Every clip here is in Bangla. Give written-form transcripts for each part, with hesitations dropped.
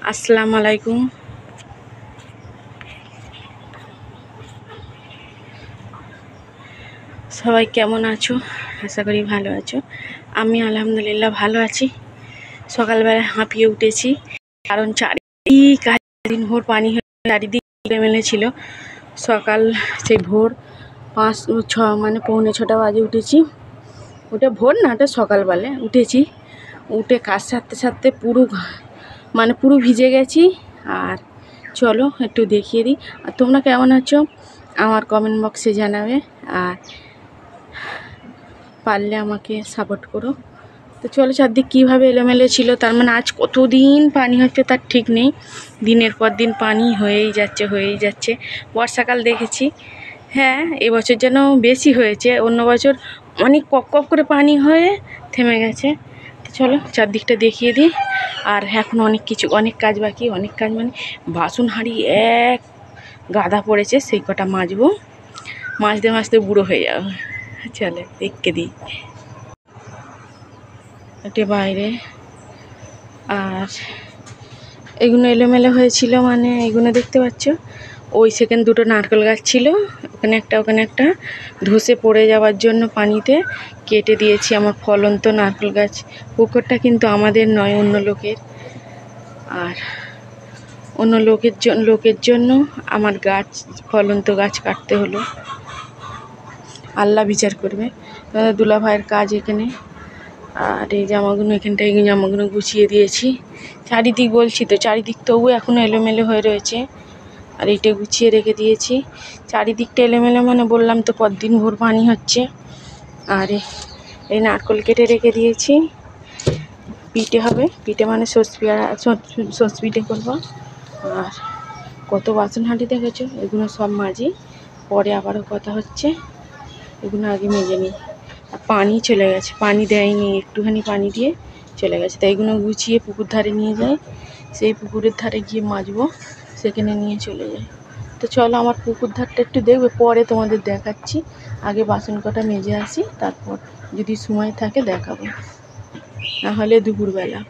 আসসালামু আলাইকুম। সবাই কেমন আছো? আশা করি ভালো আছো। আমি আলহামদুলিল্লাহ ভালো আছি। সকালবেলা হাঁপিয়ে উঠেছি, কারণ চারিদিক দিন ভোর পানি হয়ে চারিদিক এলোমেলো ছিল। সকাল সেই ভোর 5-6 মানে 5:45 বাজে উঠেছি। ওটা ভোর না, ওটা সকালবেলা উঠেছি। উঠে কাজ সারতে সারতে পুরো ভিজে গেছি। আর চলো একটু দেখিয়ে দিই। আর তোমরা কেমন আছো আমার কমেন্ট বক্সে জানাবে, আর পারলে আমাকে সাপোর্ট করো। তো চলো, চারদিক কীভাবে এলোমেলো ছিল, তার মানে আজ কতদিন পানি হচ্ছে তার ঠিক নেই। দিনের পর দিন পানি হয়েই যাচ্ছে। বর্ষাকাল দেখেছি, হ্যাঁ এবছর যেন বেশি হয়েছে। অন্য বছর অনেক কক করে পানি হয়ে থেমে গেছে। তো চলো চারদিকটা দেখিয়ে দিই। আর এখন অনেক কাজ বাকি। অনেক কাজ মানে বাসন হাঁড়ি এক গাদা পড়েছে, সেই কটা মাজবো। মাজতে বুড়ো হয়ে যাবে। চলে দেখকে দিই এটা বাইরে। আর এগুলো এলোমেলো হয়েছিল, মানে এগুলো দেখতে পাচ্ছ, ওই সেকেন্ড দুটো নারকেল গাছ ছিল, ওখানে একটা ধসে পড়ে যাওয়ার জন্য পানিতে কেটে দিয়েছি আমার ফলন্ত নারকেল গাছ। পুকুরটা কিন্তু আমাদের নয়, অন্য লোকের। আর অন্য লোকের জন্য আমার ফলন্ত গাছ কাটতে হলো। আল্লাহ বিচার করবে। দুলা ভাইয়ের কাজ এখানে। আর এই জামাগুলো এখানটায় জামাগুলো গুছিয়ে দিয়েছি। চারিদিক বলছি তো, চারিদিক তবু এখনও এলোমেলো হয়ে রয়েছে। আর এইটা গুছিয়ে রেখে দিয়েছি। চারিদিকটা এলোমেলো মানে বললাম তো, পরদিন ভোর পানি হচ্ছে। আর এই নারকেল কেটে রেখে দিয়েছি। পিঠে হবে, পিঠে মানে সস পিঠে করবো। আর কত বাসন হাঁড়ি দেখেছো, এগুলো সব মাজি, পরে আবারও কথা হচ্ছে। এগুলো আগে মেজে নিই। আর পানি চলে গেছে, পানি দেয়নি, একটুখানি পানি দিয়ে চলে গেছে। তাই এগুলো গুছিয়ে পুকুর ধারে নিয়ে যাই, সেই পুকুরের ধারে গিয়ে মাজবো, সেখানে নিয়ে চলে যাই। তো চলো আমার পুকুর ধারটা একটু দেখবে, পরে তোমাদের দেখাচ্ছি। আগে বাসন কটা মেজে আসি, তারপর যদি সময় থাকে দেখাবো, নাহলে দুপুরবেলা।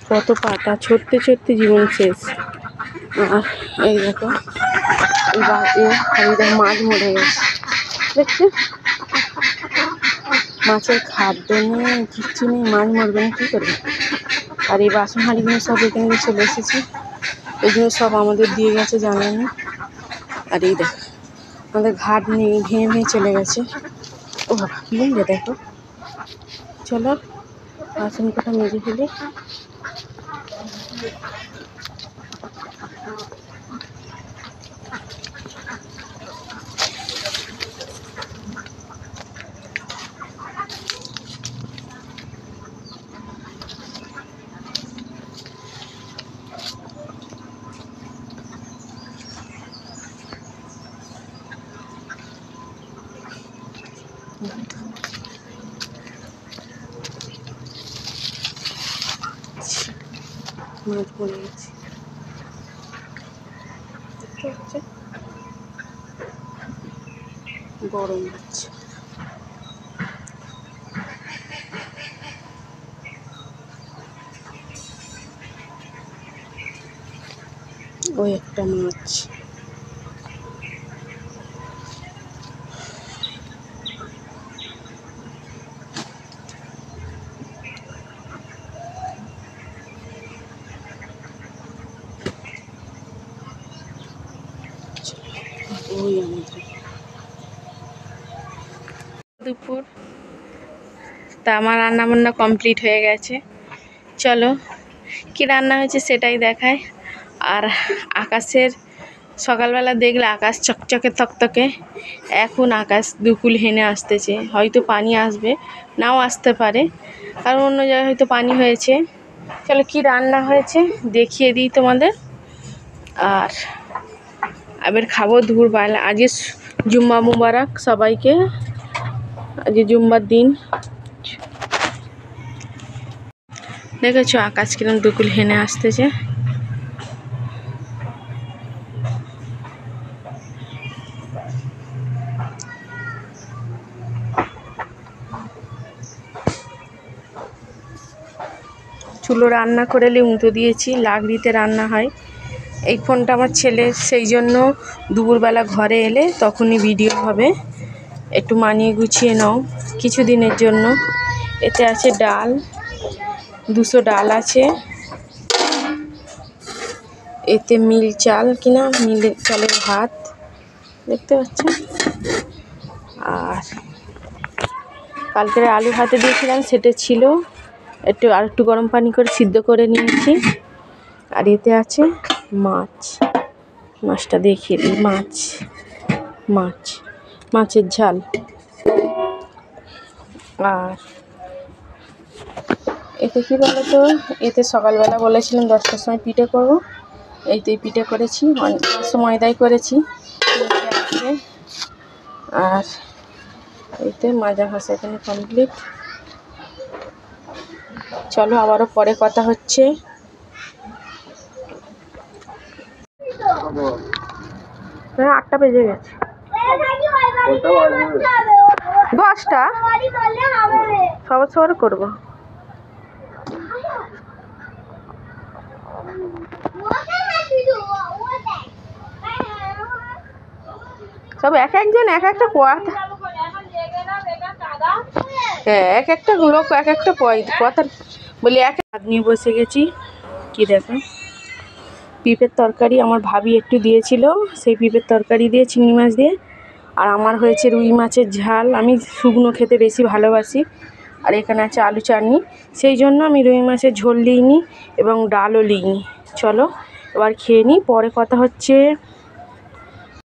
কত পাতা ছড়তে জীবন শেষ। আর এই দেখো, মাছ মরে গেছে, দেখছো? মাছের খাদ্য নেই, কিচ্ছু নেই, মাছ মরবে না কী করবে? আর এই বাসন হাঁড়িগুলো সব এখানে চলে এসেছে, এগুলো সব আমাদের দিয়ে গেছে জানানি। আর এই দেখো আমাদের ঘাট নেই, ভেঙে চলে গেছে। ও বাবা, কী হয়ে দেখো। চলো বাসন কটা মেজে ফেলি। মাছ পড়ে গেছে, দেখতে পাচ্ছ, বড় মাছ। ওই একটা মাছ। ওই আমাদের দুপুর। তা আমার রান্নাবান্না কমপ্লিট হয়ে গেছে। চলো কি রান্না হয়েছে সেটাই দেখায়। আর আকাশের সকালবেলা দেখলে আকাশ চকচকে তকতকে, এখন আকাশ দুকুল হেনে আসতেছে। হয়তো পানি আসবে, নাও আসতে পারে, কারণ অন্য জায়গায় হয়তো পানি হয়েছে। চলো কি রান্না হয়েছে দেখিয়ে দিই তোমাদের। আর এবার খাবো দুপুরবেলা। আজকে জুম্মা মুবারক সবাইকে, আজকে জুম্মার দিন। দেখেছো আকাশ কিরম দুকুল হেনে আসতেছে। চুলো রান্না করে উঁতো দিয়েছি, লাকড়িতে রান্না হয়। এই ফোনটা আমার ছেলের, সেই জন্য দুপুরবেলা ঘরে এলে তখনই ভিডিও হবে। একটু মানিয়ে গুছিয়ে নাও কিছু দিনের জন্য। এতে আছে ডাল, 200 ডাল আছে। এতে মিল চাল কিনা, মিল চালের ভাত দেখতে পাচ্ছেন। আর কালকের আলু ভাতে দিয়েছিলাম, সেটা ছিল, আর একটু গরম পানি করে সিদ্ধ করে নিয়েছি। আর এতে আছে মাছ, মাছটা দেখিয়ে দিই, মাছের ঝাল। আর এতে কী বলো তো, এতে সকালবেলা বলেছিলাম 10টার সময় পিঠে করব, এইতেই পিঠে করেছি, অনেক ময়দাই করেছি। আর এইতে মাজা ঘষা এখানে কমপ্লিট। চলো আবারও পরে কথা হচ্ছে। হ্যাঁ 8টা বেজে গেছে। 10টা সবার করবো। সব একজন এক একটা কথা, হ্যাঁ এক একটা লোক এক একটা কথা বলি। ভাত নিয়ে বসে গেছি। কি দেখো, পিঁপের তরকারি আমার ভাবি একটু দিয়েছিল, সেই পিঁপের তরকারি দিয়ে চিংড়ি মাছ দিয়ে। আর আমার হয়েছে রুই মাছের ঝাল, আমি শুকনো খেতে বেশি ভালোবাসি। আর এখানে আছে আলু চাটনি, সেই জন্য আমি রুই মাছের ঝোল নিইনি এবং ডালও নিইনি। চলো এবার খেয়ে নিই, পরে কথা হচ্ছে।